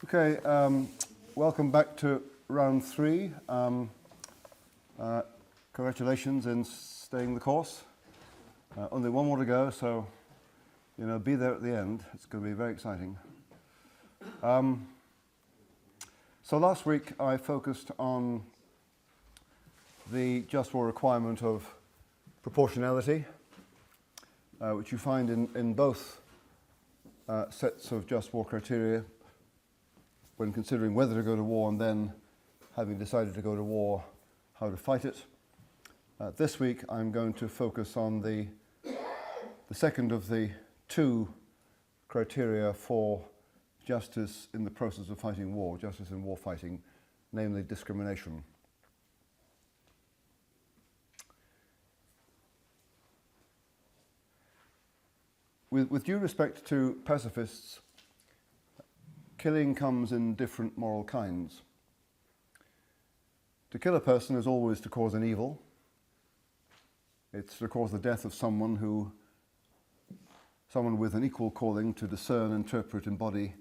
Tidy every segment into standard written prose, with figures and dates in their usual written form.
Okay, welcome back to round 3. Congratulations in staying the course. Only one more to go, so be there at the end. It's going to be very exciting. So last week I focused on the just war requirement of proportionality, which you find in both sets of just war criteria when considering whether to go to war and then, having decided to go to war, how to fight it. This week I'm going to focus on the second of the two criteria for justice in the process of fighting war, justice in war fighting, namely discrimination. With due respect to pacifists, killing comes in different moral kinds. To kill a person is always to cause an evil. It's to cause the death of someone with an equal calling to discern, interpret, embody,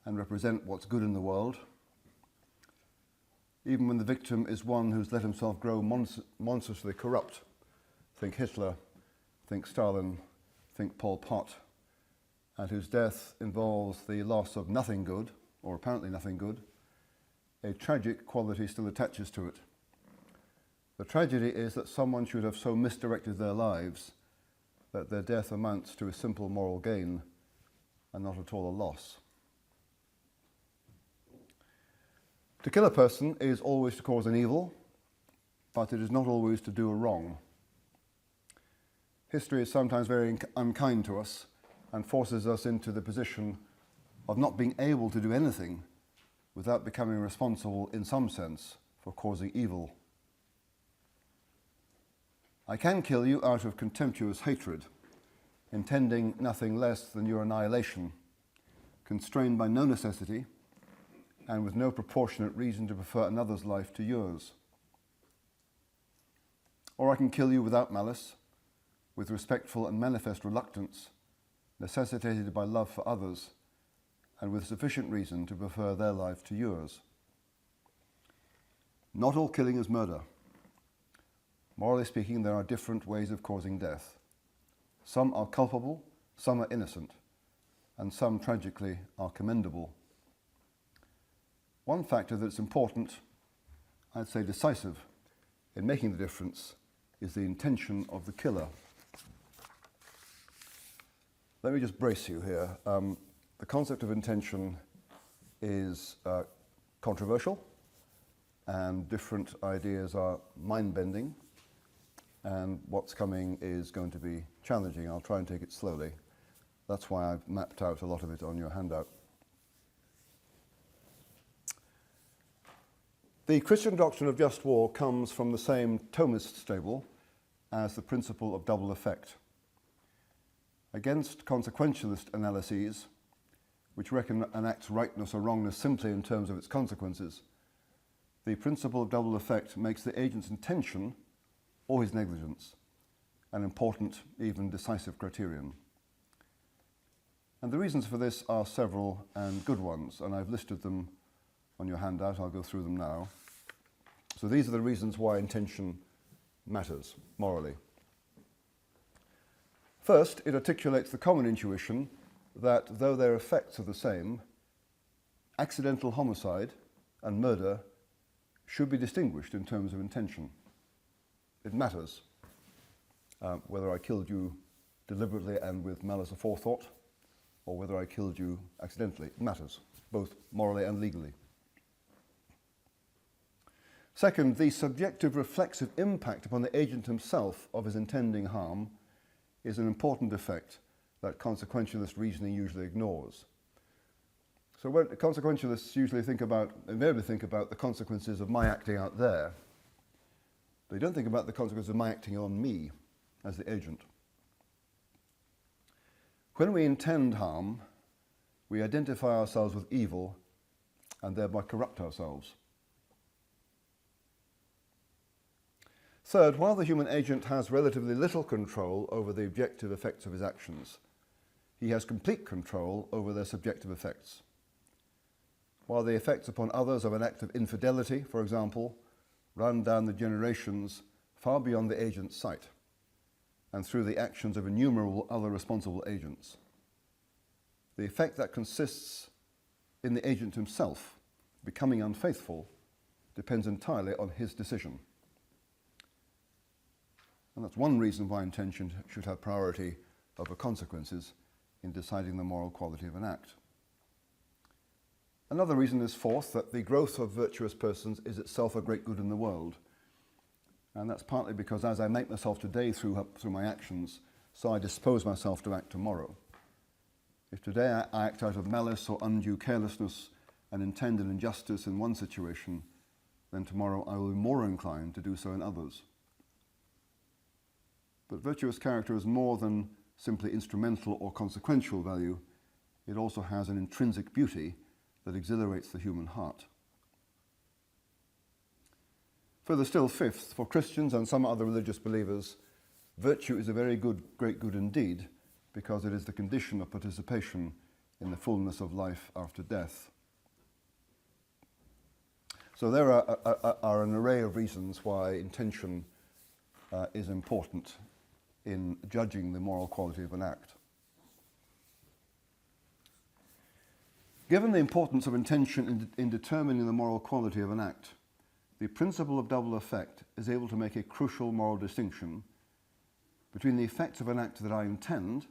and represent what's good in the world, even when the victim is one who's let himself grow monstrously corrupt. Think Hitler, think Stalin, think Pol Pot, and whose death involves the loss of nothing good, or apparently nothing good. A tragic quality still attaches to it. The tragedy is that someone should have so misdirected their lives that their death amounts to a simple moral gain and not at all a loss. To kill a person is always to cause an evil, but it is not always to do a wrong. History is sometimes very unkind to us and forces us into the position of not being able to do anything without becoming responsible in some sense for causing evil. I can kill you out of contemptuous hatred, intending nothing less than your annihilation, constrained by no necessity and with no proportionate reason to prefer another's life to yours. Or I can kill you without malice, with respectful and manifest reluctance, necessitated by love for others, and with sufficient reason to prefer their life to yours. Not all killing is murder. Morally speaking, there are different ways of causing death. Some are culpable, some are innocent, and some, tragically, are commendable. One factor that's important, I'd say decisive, in making the difference is the intention of the killer. Let me just brace you here. The concept of intention is controversial, and different ideas are mind-bending, and what's coming is going to be challenging. I'll try and take it slowly. That's why I've mapped out a lot of it on your handout. The Christian doctrine of just war comes from the same Thomist stable as the principle of double effect. Against consequentialist analyses, which reckon an act's rightness or wrongness simply in terms of its consequences, the principle of double effect makes the agent's intention, or his negligence, an important, even decisive criterion. And the reasons for this are several and good ones, and I've listed them on your handout. I'll go through them now. So these are the reasons why intention matters morally. First, it articulates the common intuition that though their effects are the same, accidental homicide and murder should be distinguished in terms of intention. It matters whether I killed you deliberately and with malice aforethought, or whether I killed you accidentally. It matters, both morally and legally. Second, the subjective reflexive impact upon the agent himself of his intending harm is an important effect that reasoning usually ignores. So when consequentialists invariably think about the consequences of my acting out there, they don't think about the consequences of my acting on me as the agent. When we intend harm, we identify ourselves with evil and thereby corrupt ourselves. Third, while the human agent has relatively little control over the objective effects of his actions, he has complete control over their subjective effects. while the effects upon others of an act of infidelity, for example, run down the generations far beyond the agent's sight and through the actions of innumerable other responsible agents. The effect that consists in the agent himself becoming unfaithful depends entirely on his decision. And that's one reason why intention should have priority over consequences in deciding the moral quality of an act. Another reason is, fourth, that the growth of virtuous persons is itself a great good in the world. And that's partly because as I make myself today through my actions, so I dispose myself to act tomorrow. If today I act out of malice or undue carelessness and intend an injustice in one situation, then tomorrow I will be more inclined to do so in others. But virtuous character is more than simply instrumental or consequential value. It also has an intrinsic beauty that exhilarates the human heart. Further still, fifth, for Christians and some other religious believers, virtue is a very great good indeed, because it is the condition of participation in the fullness of life after death. So there are an array of reasons why intention is important in judging the moral quality of an act. Given the importance of intention in determining the moral quality of an act, the principle of double effect is able to make a crucial moral distinction between the effects of an act that I intend,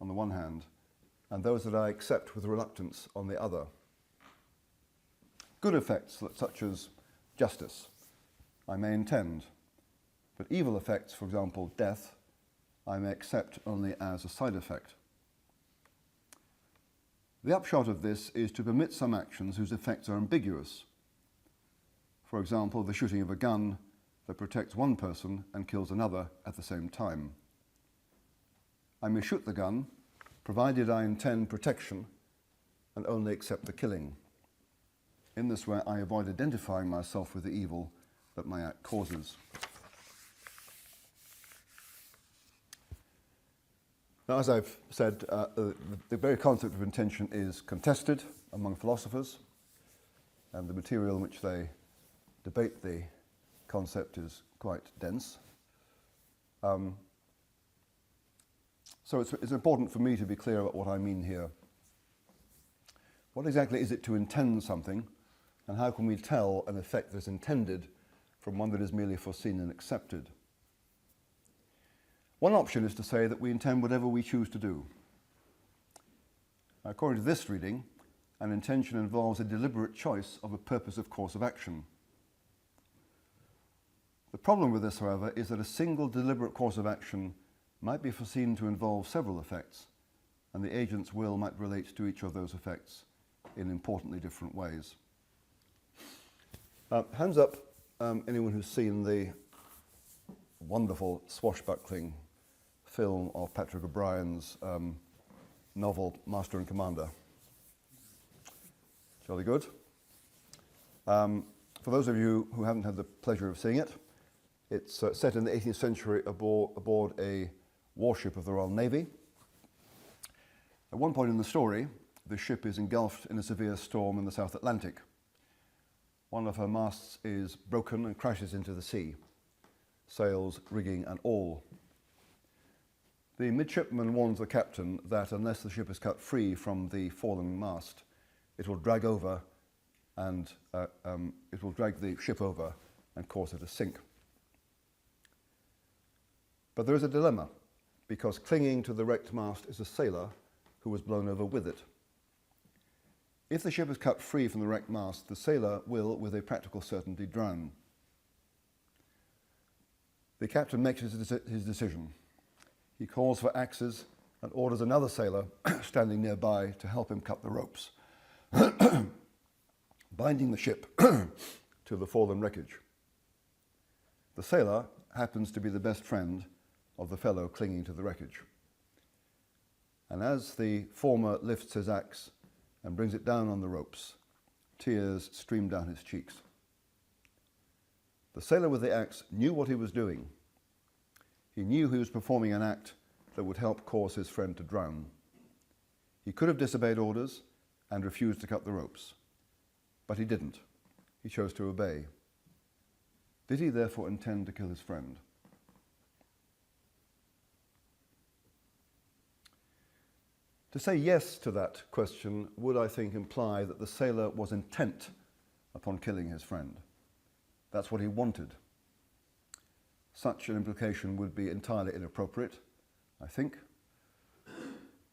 on the one hand, and those that I accept with reluctance on the other. Good effects, such as justice, I may intend, but evil effects, for example, death, I may accept only as a side effect. The upshot of this is to permit some actions whose effects are ambiguous. For example, the shooting of a gun that protects one person and kills another at the same time. I may shoot the gun, provided I intend protection and only accept the killing. In this way, I avoid identifying myself with the evil that my act causes. Now, as I've said, the very concept of intention is contested among philosophers, and the material in which they debate the concept is quite dense. So it's important for me to be clear about what I mean here. What exactly is it to intend something, and how can we tell an effect that is intended from one that is merely foreseen and accepted? One option is to say that we intend whatever we choose to do. According to this reading, an intention involves a deliberate choice of a purposive course of action. The problem with this, however, is that a single deliberate course of action might be foreseen to involve several effects, and the agent's will might relate to each of those effects in importantly different ways. Hands up, anyone who's seen the wonderful swashbuckling film of Patrick O'Brien's novel Master and Commander. Jolly good. For those of you who haven't had the pleasure of seeing it, it's set in the 18th century aboard a warship of the Royal Navy. At one point in the story, the ship is engulfed in a severe storm in the South Atlantic. One of her masts is broken and crashes into the sea, sails, rigging and all. The midshipman warns the captain that unless the ship is cut free from the fallen mast, it will drag over and it will drag the ship over and cause it to sink. But there is a dilemma, because clinging to the wrecked mast is a sailor who was blown over with it. If the ship is cut free from the wrecked mast, the sailor will, with a practical certainty, drown. The captain makes his decision. He calls for axes and orders another sailor standing nearby to help him cut the ropes, binding the ship to the fallen wreckage. The sailor happens to be the best friend of the fellow clinging to the wreckage. And as the former lifts his axe and brings it down on the ropes, tears stream down his cheeks. The sailor with the axe knew what he was doing. He knew he was performing an act that would help cause his friend to drown. He could have disobeyed orders and refused to cut the ropes. But he didn't. He chose to obey. Did he therefore intend to kill his friend? To say yes to that question would, I think, imply that the sailor was intent upon killing his friend. That's what he wanted. Such an implication would be entirely inappropriate, I think.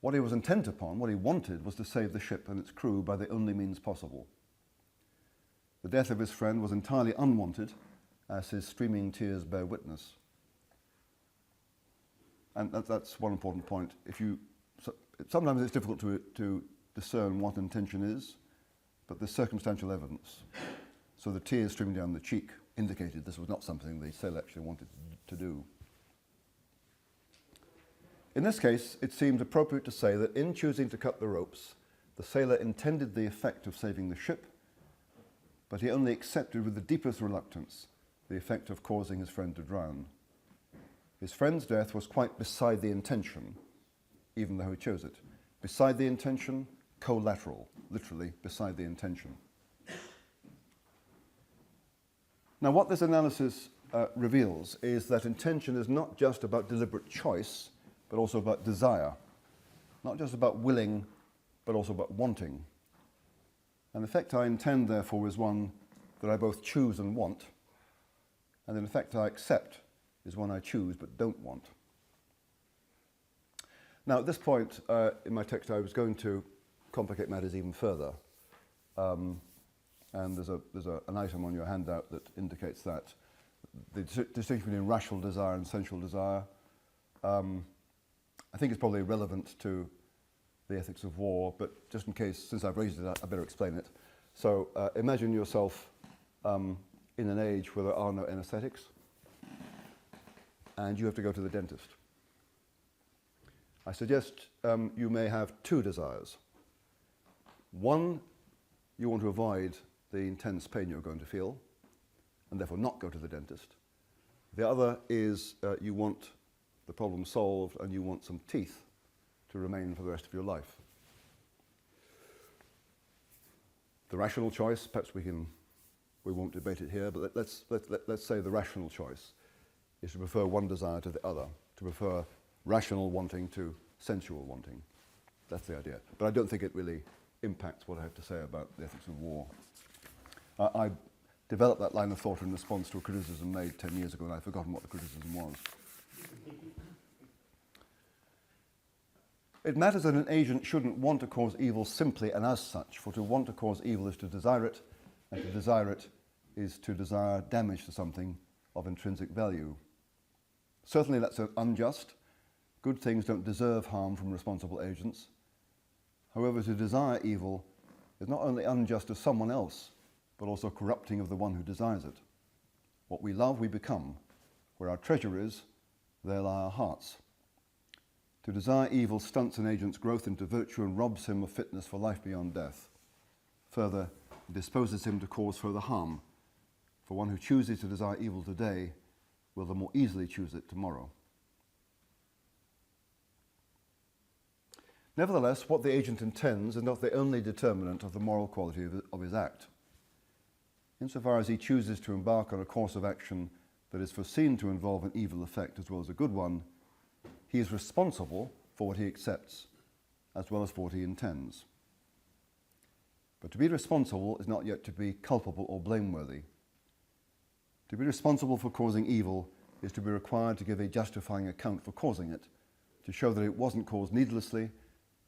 What he was intent upon, what he wanted, was to save the ship and its crew by the only means possible. The death of his friend was entirely unwanted, as his streaming tears bear witness. And that's one important point. Sometimes it's difficult to discern what intention is, but there's circumstantial evidence. So the tears streaming down the cheek indicated this was not something the sailor actually wanted to do. In this case, it seems appropriate to say that in choosing to cut the ropes, the sailor intended the effect of saving the ship, but he only accepted with the deepest reluctance the effect of causing his friend to drown. His friend's death was quite beside the intention, even though he chose it. Beside the intention, collateral, literally beside the intention. Now, what this analysis reveals is that intention is not just about deliberate choice, but also about desire. Not just about willing, but also about wanting. And the effect I intend, therefore, is one that I both choose and want, and the effect I accept is one I choose but don't want. Now, at this point in my text, I was going to complicate matters even further. And there's an item on your handout that indicates that. The distinction between rational desire and sensual desire, I think it's probably relevant to the ethics of war, but just in case, since I've raised it, I better explain it. So imagine yourself in an age where there are no anesthetics, and you have to go to the dentist. I suggest you may have two desires. One, you want to avoid the intense pain you're going to feel, and therefore not go to the dentist. The other is you want the problem solved and you want some teeth to remain for the rest of your life. The rational choice, perhaps we won't debate it here, but let's say the rational choice is to prefer one desire to the other, to prefer rational wanting to sensual wanting. That's the idea. But I don't think it really impacts what I have to say about the ethics of war. I developed that line of thought in response to a criticism made 10 years ago, and I've forgotten what the criticism was. It matters that an agent shouldn't want to cause evil simply and as such, for to want to cause evil is to desire it, and to desire it is to desire damage to something of intrinsic value. Certainly that's unjust. Good things don't deserve harm from responsible agents. However, to desire evil is not only unjust to someone else, but also corrupting of the one who desires it. What we love, we become. Where our treasure is, there lie our hearts. To desire evil stunts an agent's growth into virtue and robs him of fitness for life beyond death. Further, it disposes him to cause further harm, for one who chooses to desire evil today will the more easily choose it tomorrow. Nevertheless, what the agent intends is not the only determinant of the moral quality of his act. Insofar as he chooses to embark on a course of action that is foreseen to involve an evil effect as well as a good one, he is responsible for what he accepts, as well as for what he intends. But to be responsible is not yet to be culpable or blameworthy. To be responsible for causing evil is to be required to give a justifying account for causing it, to show that it wasn't caused needlessly,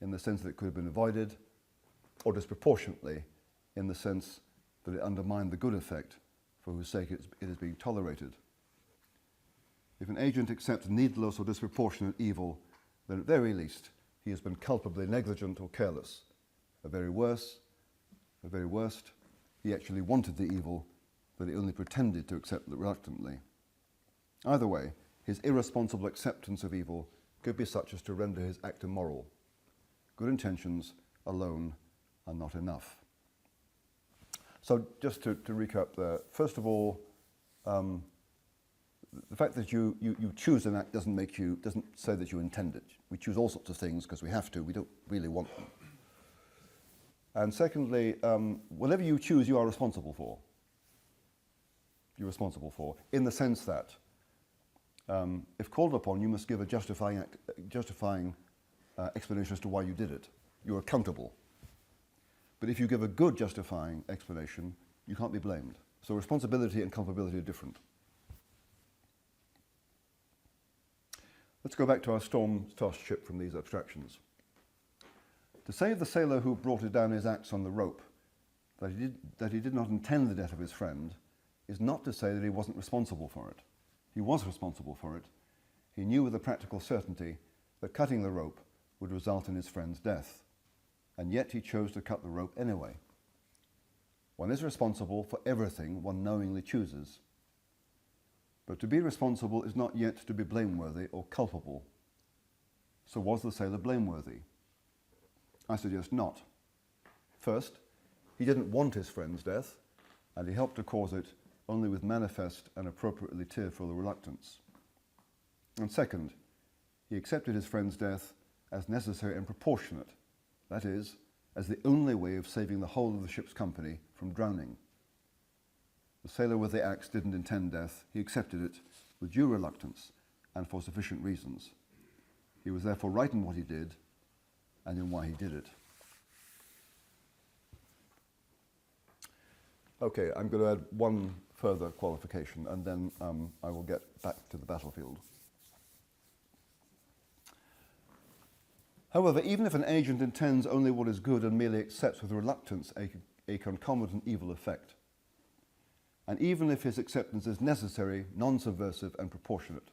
in the sense that it could have been avoided, or disproportionately, in the sense that it undermined the good effect for whose sake it is being tolerated. If an agent accepts needless or disproportionate evil, then at very least he has been culpably negligent or careless. At very worst, he actually wanted the evil that he only pretended to accept reluctantly. Either way, his irresponsible acceptance of evil could be such as to render his act immoral. Good intentions alone are not enough. So just to recap there, first of all, the fact that you choose an act doesn't say that you intend it. We choose all sorts of things because we have to. We don't really want them. And secondly, whatever you choose, you are responsible for. You're responsible for, in the sense that if called upon, you must give a justifying explanation as to why you did it. You're accountable. But if you give a good justifying explanation, you can't be blamed. So responsibility and culpability are different. Let's go back to our storm-tossed ship from these abstractions. To say of the sailor who brought it down his axe on the rope that he did not intend the death of his friend is not to say that he wasn't responsible for it. He was responsible for it. He knew with a practical certainty that cutting the rope would result in his friend's death, and yet he chose to cut the rope anyway. One is responsible for everything one knowingly chooses. But to be responsible is not yet to be blameworthy or culpable. So was the sailor blameworthy? I suggest not. First, he didn't want his friend's death, and he helped to cause it only with manifest and appropriately tearful reluctance. And second, he accepted his friend's death as necessary and proportionate, that is, as the only way of saving the whole of the ship's company from drowning. The sailor with the axe didn't intend death. He accepted it with due reluctance and for sufficient reasons. He was therefore right in what he did and in why he did it. Okay, I'm going to add one further qualification, and then I will get back to the battlefield. However, even if an agent intends only what is good and merely accepts with reluctance a concomitant evil effect, and even if his acceptance is necessary, non-subversive and proportionate,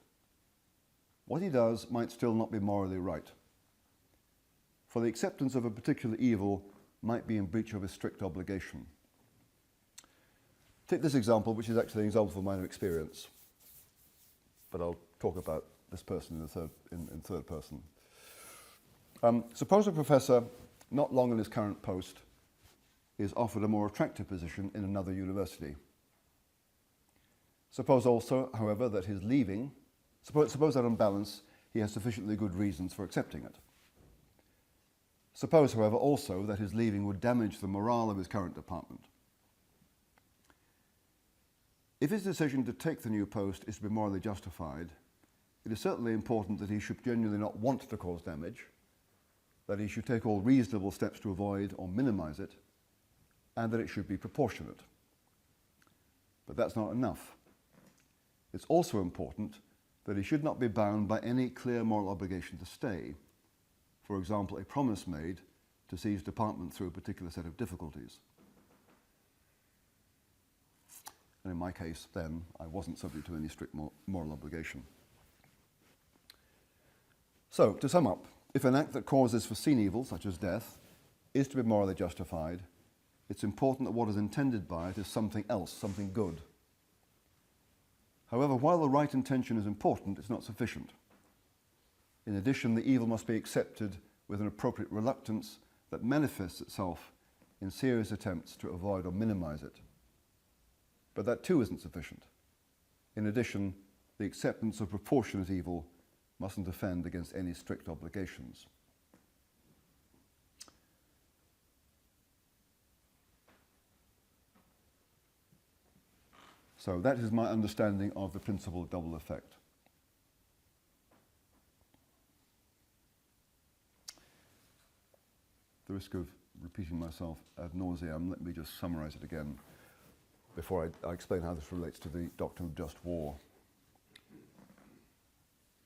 what he does might still not be morally right. For the acceptance of a particular evil might be in breach of a strict obligation. Take this example, which is actually an example from my own experience, but I'll talk about this person in third person. Suppose a professor, not long in his current post, is offered a more attractive position in another university. Suppose also, however, that his leaving, suppose that on balance he has sufficiently good reasons for accepting it. Suppose, however, also that his leaving would damage the morale of his current department. If his decision to take the new post is to be morally justified, it is certainly important that he should genuinely not want to cause damage, that he should take all reasonable steps to avoid or minimize it, and that it should be proportionate. But that's not enough. It's also important that he should not be bound by any clear moral obligation to stay, for example, a promise made to see his department through a particular set of difficulties. And in my case, then, I wasn't subject to any strict moral obligation. So, to sum up, if an act that causes foreseen evil, such as death, is to be morally justified, it's important that what is intended by it is something else, something good. However, while the right intention is important, it's not sufficient. In addition, the evil must be accepted with an appropriate reluctance that manifests itself in serious attempts to avoid or minimize it. But that too isn't sufficient. In addition, the acceptance of proportionate evil mustn't offend against any strict obligations. So that is my understanding of the principle of double effect. At the risk of repeating myself ad nauseam, let me just summarize it again before I explain how this relates to the doctrine of just war.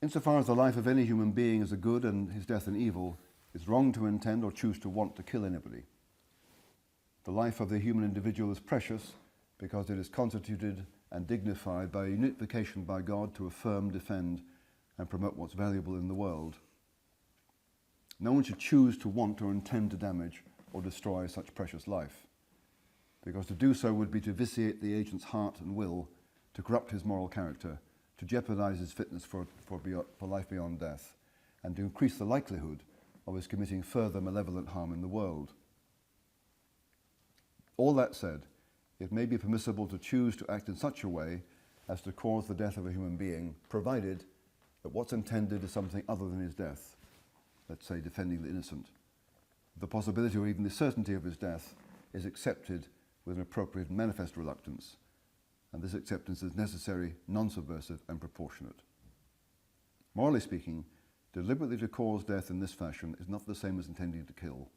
Insofar as the life of any human being is a good and his death an evil, it's wrong to intend or choose to want to kill anybody. The life of the human individual is precious because it is constituted and dignified by a unification by God to affirm, defend, and promote what's valuable in the world. No one should choose to want or intend to damage or destroy such precious life, because to do so would be to vitiate the agent's heart and will, to corrupt his moral character, to jeopardize his fitness for life beyond death, and to increase the likelihood of his committing further malevolent harm in the world. All that said, it may be permissible to choose to act in such a way as to cause the death of a human being, provided that what's intended is something other than his death, let's say defending the innocent, the possibility or even the certainty of his death is accepted with an appropriate manifest reluctance, and this acceptance is necessary, non-subversive, and proportionate. Morally speaking, deliberately to cause death in this fashion is not the same as intending to kill.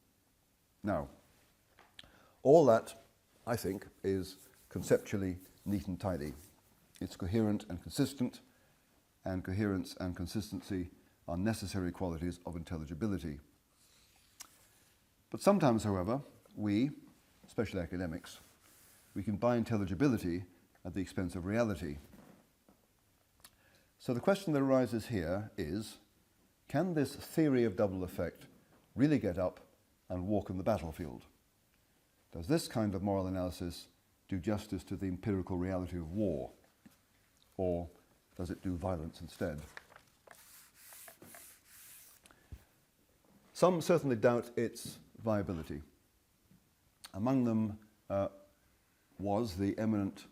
Now, all that, I think, is conceptually neat and tidy. It's coherent and consistent, and coherence and consistency are necessary qualities of intelligibility. But sometimes, however, we, especially academics, we can buy intelligibility at the expense of reality. So the question that arises here is, can this theory of double effect really get up and walk on the battlefield? Does this kind of moral analysis do justice to the empirical reality of war? Or does it do violence instead? Some certainly doubt its viability. Among them was the eminent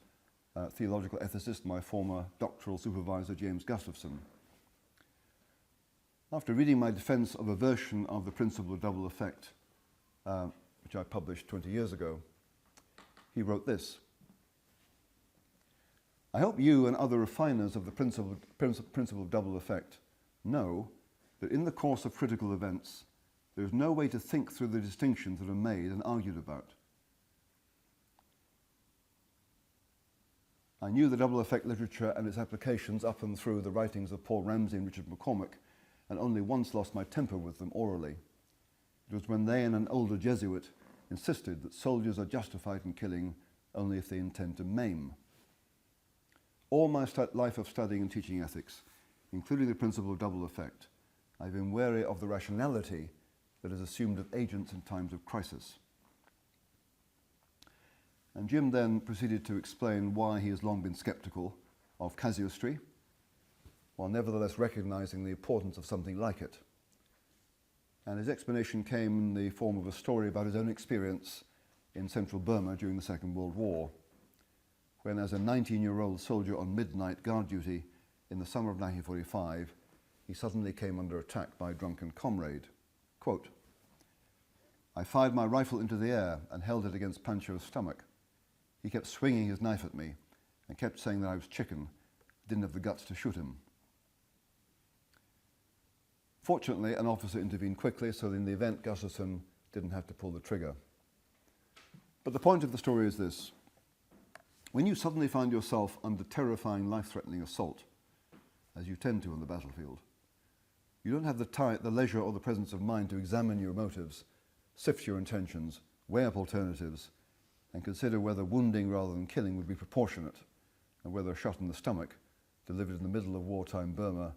theological ethicist, my former doctoral supervisor, James Gustafson. After reading my defense of a version of the principle of double effect, which I published 20 years ago, he wrote this: I hope you and other refiners of the principle of double effect know that in the course of critical events, there is no way to think through the distinctions that are made and argued about. I knew the double effect literature and its applications up and through the writings of Paul Ramsey and Richard McCormick, and only once lost my temper with them orally. It was when they and an older Jesuit insisted that soldiers are justified in killing only if they intend to maim. All my life of studying and teaching ethics, including the principle of double effect, I've been wary of the rationality that is assumed of agents in times of crisis. And Jim then proceeded to explain why he has long been sceptical of casuistry, while nevertheless recognizing the importance of something like it. And his explanation came in the form of a story about his own experience in central Burma during the Second World War, when as a 19-year-old soldier on midnight guard duty in the summer of 1945, he suddenly came under attack by a drunken comrade. Quote, I fired my rifle into the air and held it against Pancho's stomach. He kept swinging his knife at me and kept saying that I was chicken, didn't have the guts to shoot him. Fortunately, an officer intervened quickly, so in the event, Gustafson didn't have to pull the trigger. But the point of the story is this. When you suddenly find yourself under terrifying, life-threatening assault, as you tend to on the battlefield, you don't have the leisure or the presence of mind to examine your motives, sift your intentions, weigh up alternatives, and consider whether wounding rather than killing would be proportionate, and whether a shot in the stomach, delivered in the middle of wartime Burma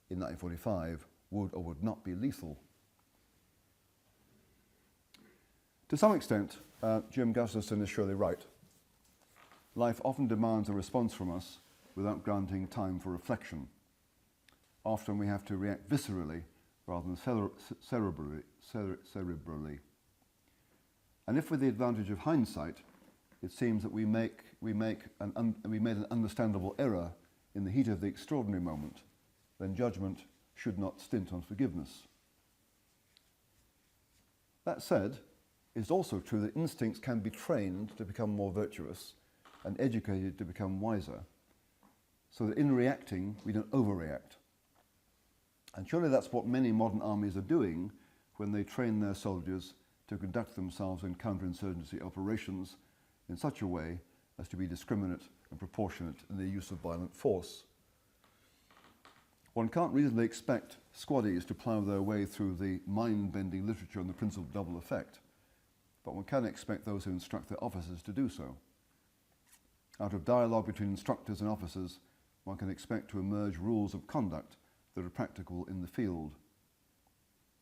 in 1945, would or would not be lethal. To some extent, Jim Gustafson is surely right. Life often demands a response from us without granting time for reflection. Often we have to react viscerally rather than cerebrally. And if with the advantage of hindsight, it seems that we made an understandable error in the heat of the extraordinary moment, then judgment should not stint on forgiveness. That said, it's also true that instincts can be trained to become more virtuous and educated to become wiser, so that in reacting, we don't overreact. And surely that's what many modern armies are doing when they train their soldiers to conduct themselves in counterinsurgency operations in such a way as to be discriminate and proportionate in their use of violent force. One can't reasonably expect squaddies to plough their way through the mind-bending literature on the principle of double effect, but one can expect those who instruct their officers to do so. Out of dialogue between instructors and officers, one can expect to emerge rules of conduct that are practical in the field.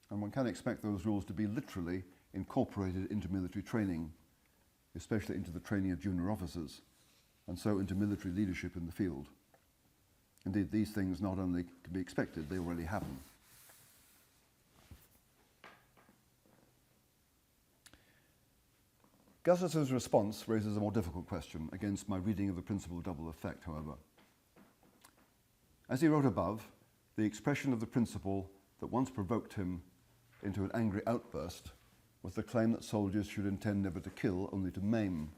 And one can expect those rules to be literally incorporated into military training, especially into the training of junior officers, and so into military leadership in the field. Indeed, these things not only can be expected, they already happen. Gustafson's response raises a more difficult question against my reading of the principle of double effect, however. As he wrote above, the expression of the principle that once provoked him into an angry outburst was the claim that soldiers should intend never to kill, only to maim.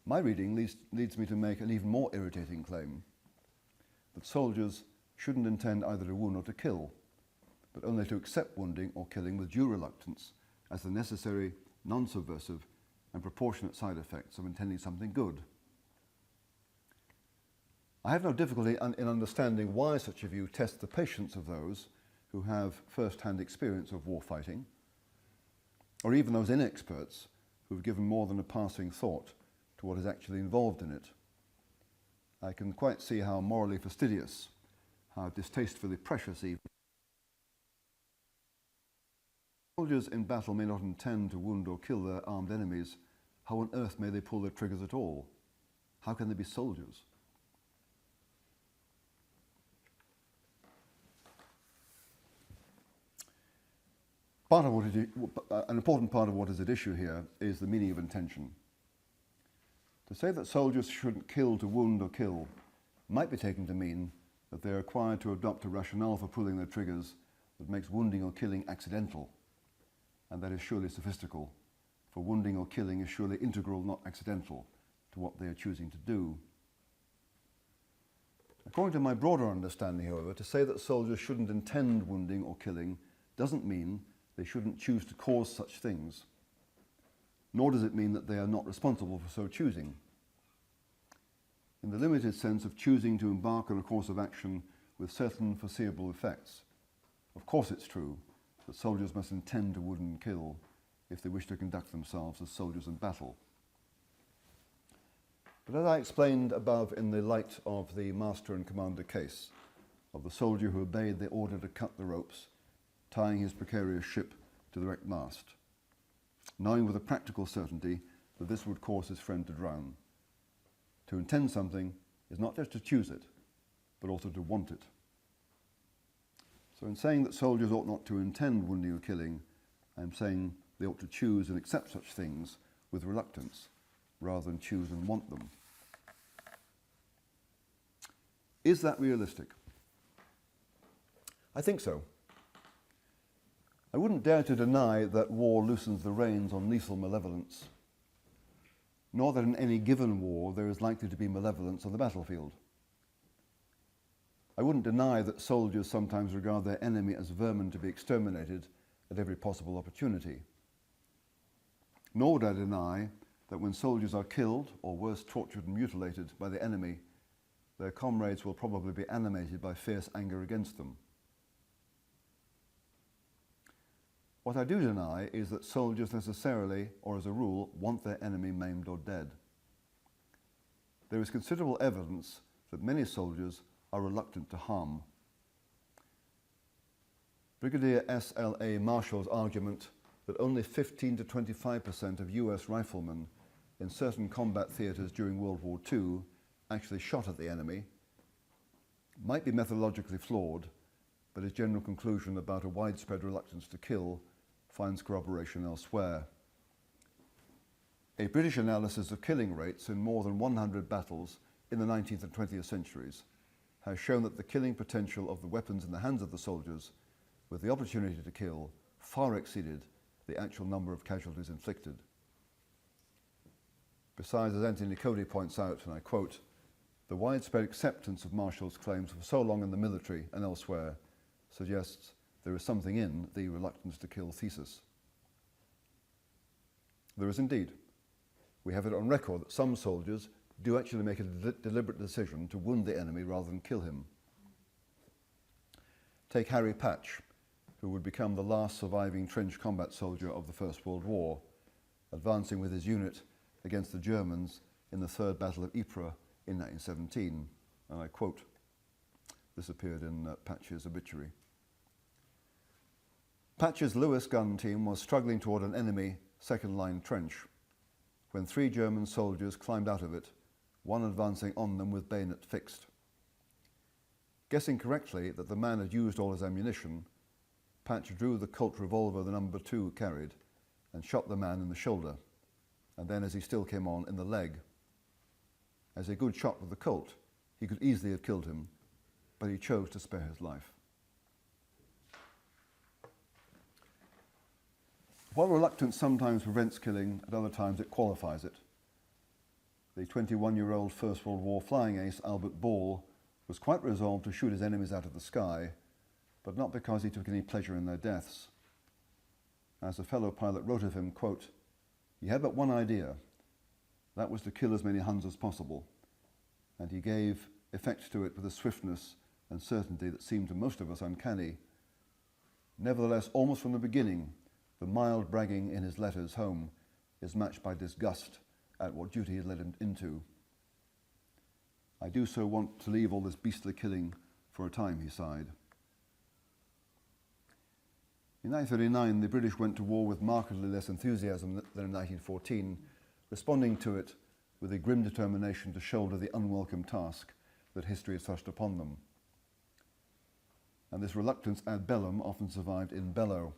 My reading leads me to make an even more irritating claim, that soldiers shouldn't intend either to wound or to kill, but only to accept wounding or killing with due reluctance as the necessary, non-subversive and proportionate side effects of intending something good. I have no difficulty in understanding why such a view tests the patience of those who have first-hand experience of war fighting, or even those inexperts who have given more than a passing thought to what is actually involved in it. I can quite see how morally fastidious, how distastefully precious even. Soldiers in battle may not intend to wound or kill their armed enemies. How on earth may they pull their triggers at all? How can they be soldiers? An important part of what is at issue here is the meaning of intention. To say that soldiers shouldn't kill to wound or kill might be taken to mean that they are required to adopt a rationale for pulling their triggers that makes wounding or killing accidental, and that is surely sophistical, for wounding or killing is surely integral, not accidental, to what they are choosing to do. According to my broader understanding, however, to say that soldiers shouldn't intend wounding or killing doesn't mean they shouldn't choose to cause such things, nor does it mean that they are not responsible for so choosing. In the limited sense of choosing to embark on a course of action with certain foreseeable effects, of course it's true that soldiers must intend to wound and kill if they wish to conduct themselves as soldiers in battle. But as I explained above in the light of the master and commander case, of the soldier who obeyed the order to cut the ropes, tying his precarious ship to the wrecked mast, knowing with a practical certainty that this would cause his friend to drown. To intend something is not just to choose it, but also to want it. So in saying that soldiers ought not to intend wounding or killing, I'm saying they ought to choose and accept such things with reluctance, rather than choose and want them. Is that realistic? I think so. I wouldn't dare to deny that war loosens the reins on lethal malevolence, nor that in any given war there is likely to be malevolence on the battlefield. I wouldn't deny that soldiers sometimes regard their enemy as vermin to be exterminated at every possible opportunity. Nor would I deny that when soldiers are killed, or worse, tortured and mutilated by the enemy, their comrades will probably be animated by fierce anger against them. What I do deny is that soldiers necessarily, or as a rule, want their enemy maimed or dead. There is considerable evidence that many soldiers are reluctant to harm. Brigadier S.L.A. Marshall's argument that only 15 to 25% of US riflemen in certain combat theatres during World War II actually shot at the enemy might be methodologically flawed, but his general conclusion about a widespread reluctance to kill finds corroboration elsewhere. A British analysis of killing rates in more than 100 battles in the 19th and 20th centuries has shown that the killing potential of the weapons in the hands of the soldiers with the opportunity to kill far exceeded the actual number of casualties inflicted. Besides, as Anthony Cody points out, and I quote, the widespread acceptance of Marshall's claims for so long in the military and elsewhere suggests there is something in the reluctance to kill thesis. There is indeed. We have it on record that some soldiers do actually make a deliberate decision to wound the enemy rather than kill him. Take Harry Patch, who would become the last surviving trench combat soldier of the First World War, advancing with his unit against the Germans in the Third Battle of Ypres in 1917. And I quote, this appeared in Patch's obituary. Patch's Lewis gun team was struggling toward an enemy second-line trench when 3 German soldiers climbed out of it, one advancing on them with bayonet fixed. Guessing correctly that the man had used all his ammunition, Patch drew the Colt revolver the number 2 carried and shot the man in the shoulder, and then, as he still came on, in the leg. As a good shot with the Colt, he could easily have killed him, but he chose to spare his life. While reluctance sometimes prevents killing, at other times it qualifies it. The 21-year-old First World War flying ace Albert Ball was quite resolved to shoot his enemies out of the sky, but not because he took any pleasure in their deaths. As a fellow pilot wrote of him, quote, "He had but one idea. That was to kill as many Huns as possible, and he gave effect to it with a swiftness and certainty that seemed to most of us uncanny. Nevertheless, almost from the beginning, the mild bragging in his letters home is matched by disgust at what duty had led him into. I do so want to leave all this beastly killing for a time," he sighed. In 1939, the British went to war with markedly less enthusiasm than in 1914, responding to it with a grim determination to shoulder the unwelcome task that history had thrust upon them. And this reluctance ad bellum often survived in bello.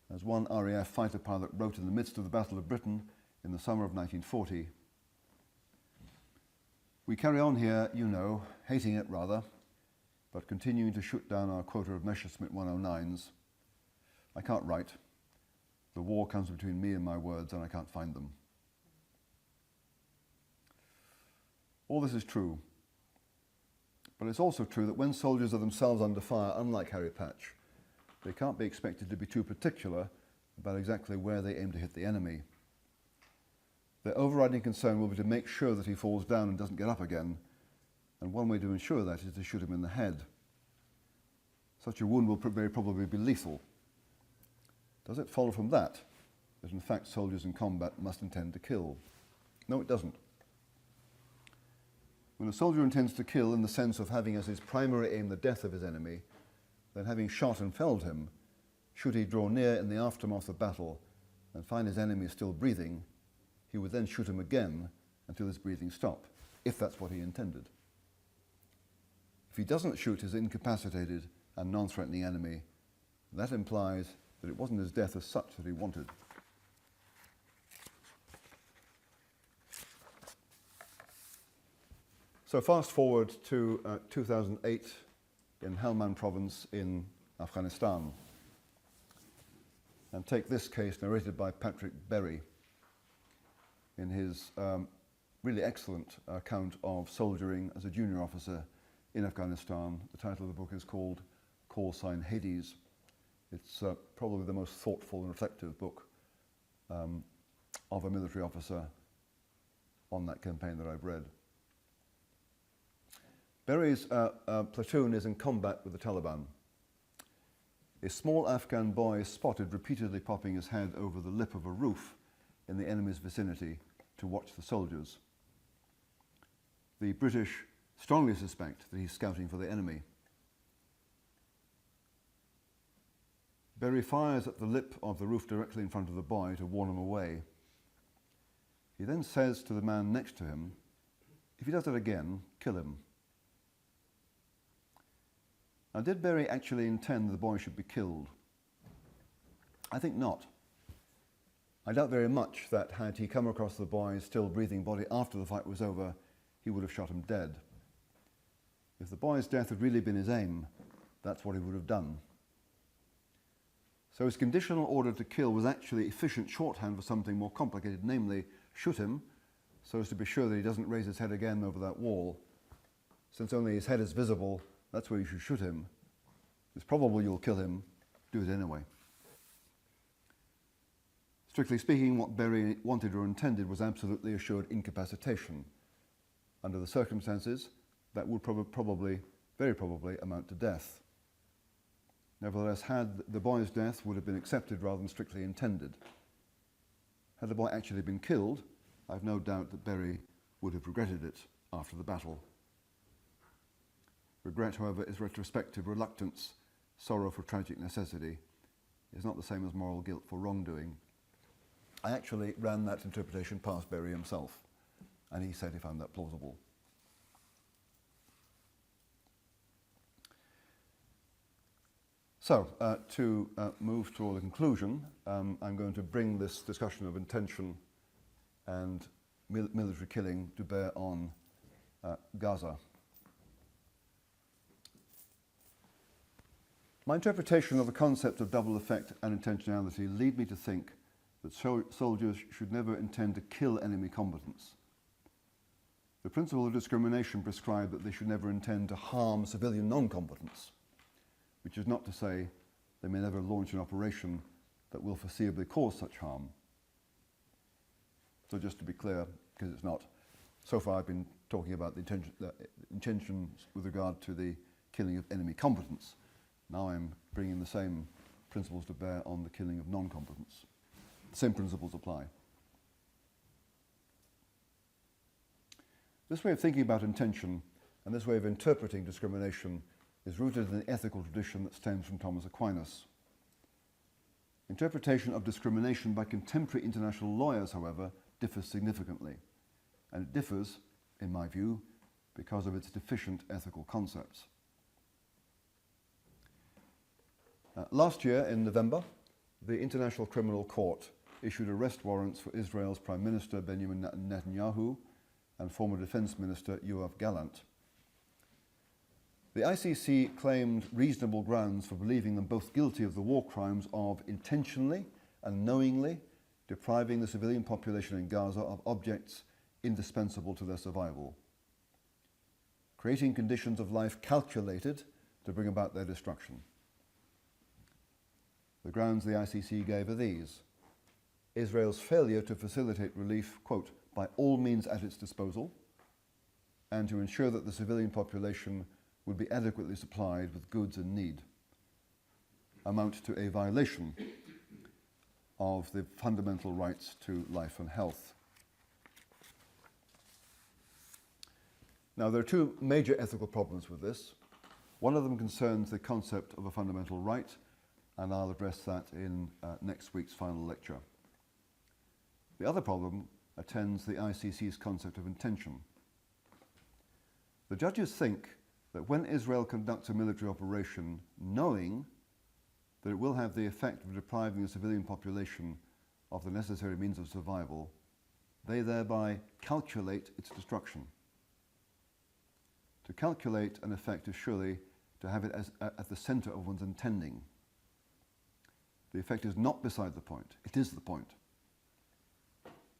As one RAF fighter pilot wrote in the midst of the Battle of Britain in the summer of 1940, "We carry on here, you know, hating it rather, but continuing to shoot down our quota of Messerschmitt 109s. I can't write. The war comes between me and my words, and I can't find them." All this is true, but it's also true that when soldiers are themselves under fire, unlike Harry Patch, they can't be expected to be too particular about exactly where they aim to hit the enemy. Their overriding concern will be to make sure that he falls down and doesn't get up again, and one way to ensure that is to shoot him in the head. Such a wound will very probably be lethal. Does it follow from that in fact soldiers in combat must intend to kill? No, it doesn't. When a soldier intends to kill in the sense of having as his primary aim the death of his enemy, then having shot and felled him, should he draw near in the aftermath of battle and find his enemy still breathing, he would then shoot him again until his breathing stopped, if that's what he intended. If he doesn't shoot his incapacitated and non-threatening enemy, that implies that it wasn't his death as such that he wanted. So fast forward to 2008 in Helmand province in Afghanistan, and take this case narrated by Patrick Berry in his really excellent account of soldiering as a junior officer in Afghanistan. The title of the book is called Call Sign Hades. It's probably the most thoughtful and reflective book of a military officer on that campaign that I've read. Berry's platoon is in combat with the Taliban. A small Afghan boy is spotted repeatedly popping his head over the lip of a roof in the enemy's vicinity to watch the soldiers. The British strongly suspect that he's scouting for the enemy. Berry fires at the lip of the roof directly in front of the boy to warn him away. He then says to the man next to him, "If he does it again, kill him." Now, did Berry actually intend the boy should be killed? I think not. I doubt very much that had he come across the boy's still breathing body after the fight was over, he would have shot him dead. If the boy's death had really been his aim, that's what he would have done. So his conditional order to kill was actually efficient shorthand for something more complicated, namely, shoot him so as to be sure that he doesn't raise his head again over that wall. Since only his head is visible, that's where you should shoot him. It's probable you'll kill him. Do it anyway. Strictly speaking, what Berry wanted or intended was absolutely assured incapacitation. Under the circumstances, that would probably, very probably, amount to death. Nevertheless, had the boy's death would have been accepted rather than strictly intended. Had the boy actually been killed, I've no doubt that Berry would have regretted it after the battle. Regret, however, is retrospective reluctance. Sorrow for tragic necessity is not the same as moral guilt for wrongdoing. I actually ran that interpretation past Berry himself, and he said he found that plausible. So, to move toward a conclusion, I'm going to bring this discussion of intention and military killing to bear on Gaza. My interpretation of the concept of double effect and intentionality lead me to think that soldiers should never intend to kill enemy combatants. The principle of discrimination prescribed that they should never intend to harm civilian non-combatants, which is not to say they may never launch an operation that will foreseeably cause such harm. So just to be clear, because it's not, so far I've been talking about the intentions with regard to the killing of enemy combatants. Now I'm bringing the same principles to bear on the killing of non-combatants. The same principles apply. This way of thinking about intention and this way of interpreting discrimination is rooted in an ethical tradition that stems from Thomas Aquinas. Interpretation of discrimination by contemporary international lawyers, however, differs significantly, and it differs, in my view, because of its deficient ethical concepts. Last year, in November, the International Criminal Court issued arrest warrants for Israel's Prime Minister Benjamin Netanyahu and former Defense Minister Yoav Gallant. The ICC claimed reasonable grounds for believing them both guilty of the war crimes of intentionally and knowingly depriving the civilian population in Gaza of objects indispensable to their survival, creating conditions of life calculated to bring about their destruction. The grounds the ICC gave are these: Israel's failure to facilitate relief, quote, by all means at its disposal, and to ensure that the civilian population would be adequately supplied with goods in need, amount to a violation of the fundamental rights to life and health. Now, there are two major ethical problems with this. One of them concerns the concept of a fundamental right, and I'll address that in next week's final lecture. The other problem attends the ICC's concept of intention. The judges think that when Israel conducts a military operation knowing that it will have the effect of depriving the civilian population of the necessary means of survival, they thereby calculate its destruction. To calculate an effect is surely to have it as at the center of one's intending. The effect is not beside the point, it is the point.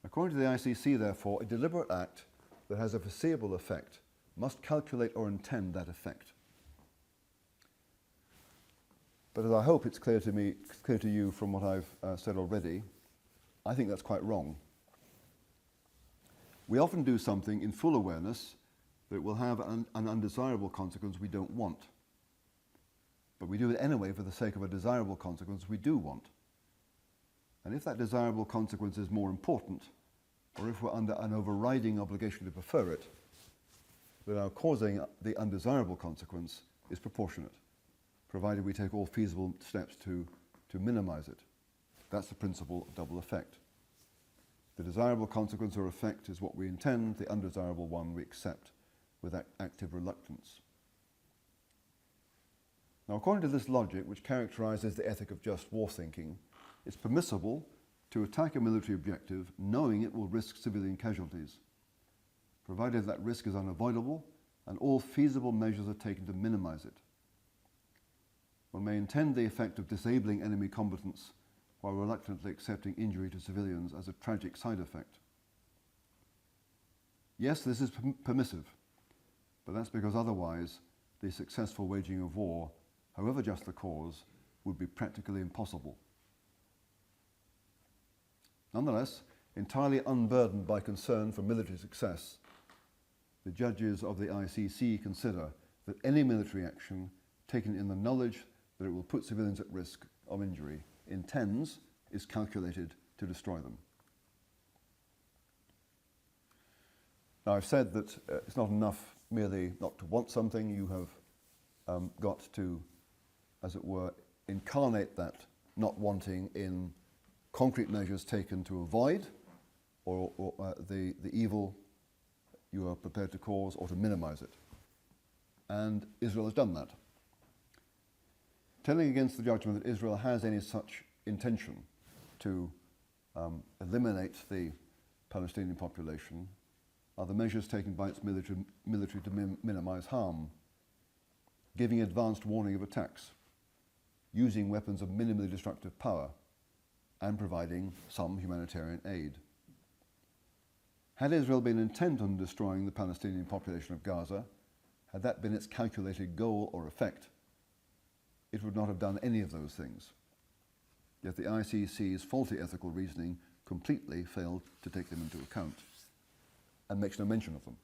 According to the ICC, therefore, a deliberate act that has a foreseeable effect must calculate or intend that effect. But as I hope it's clear to you from what I've said already, I think that's quite wrong. We often do something in full awareness that will have an undesirable consequence we don't want. But we do it anyway for the sake of a desirable consequence we do want. And if that desirable consequence is more important, or if we're under an overriding obligation to prefer it, then our causing the undesirable consequence is proportionate, provided we take all feasible steps to minimize it. That's the principle of double effect. The desirable consequence or effect is what we intend, the undesirable one we accept with active reluctance. Now, according to this logic, which characterizes the ethic of just war thinking, it's permissible to attack a military objective knowing it will risk civilian casualties, provided that risk is unavoidable and all feasible measures are taken to minimize it. One may intend the effect of disabling enemy combatants while reluctantly accepting injury to civilians as a tragic side effect. Yes, this is permissive, but that's because otherwise the successful waging of war, however just the cause, would be practically impossible. Nonetheless, entirely unburdened by concern for military success, the judges of the ICC consider that any military action taken in the knowledge that it will put civilians at risk of injury is calculated to destroy them. Now, I've said that it's not enough merely not to want something. You have got to, as it were, incarnate that not wanting in concrete measures taken to avoid or the evil you are prepared to cause or to minimize it. And Israel has done that. Telling against the judgment that Israel has any such intention to eliminate the Palestinian population are the measures taken by its military to minimize harm, giving advanced warning of attacks, using weapons of minimally destructive power, and providing some humanitarian aid. Had Israel been intent on destroying the Palestinian population of Gaza, had that been its calculated goal or effect, it would not have done any of those things. Yet the ICC's faulty ethical reasoning completely failed to take them into account and makes no mention of them.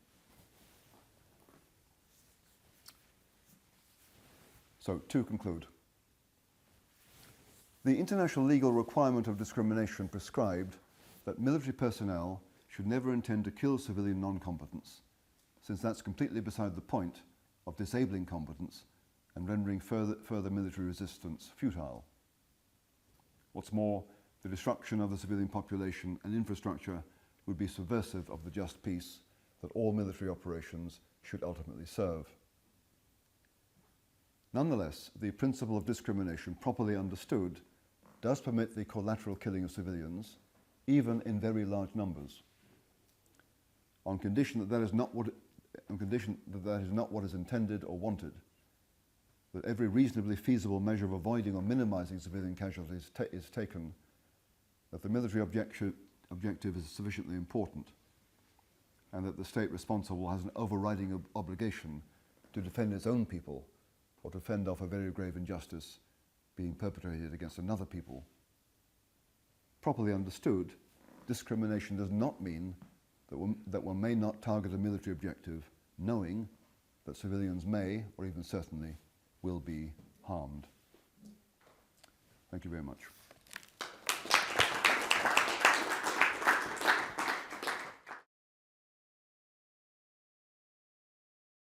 So, to conclude, the international legal requirement of discrimination prescribed that military personnel should never intend to kill civilian non-combatants, since that's completely beside the point of disabling combatants and rendering further military resistance futile. What's more, the destruction of the civilian population and infrastructure would be subversive of the just peace that all military operations should ultimately serve. Nonetheless, the principle of discrimination, properly understood, does permit the collateral killing of civilians, even in very large numbers, on condition that that is not what is intended or wanted, that every reasonably feasible measure of avoiding or minimizing civilian casualties is taken, that the military objective is sufficiently important, and that the state responsible has an overriding obligation to defend its own people or to fend off a very grave injustice being perpetrated against another people. Properly understood, discrimination does not mean that one may not target a military objective knowing that civilians may, or even certainly, will be harmed. Thank you very much.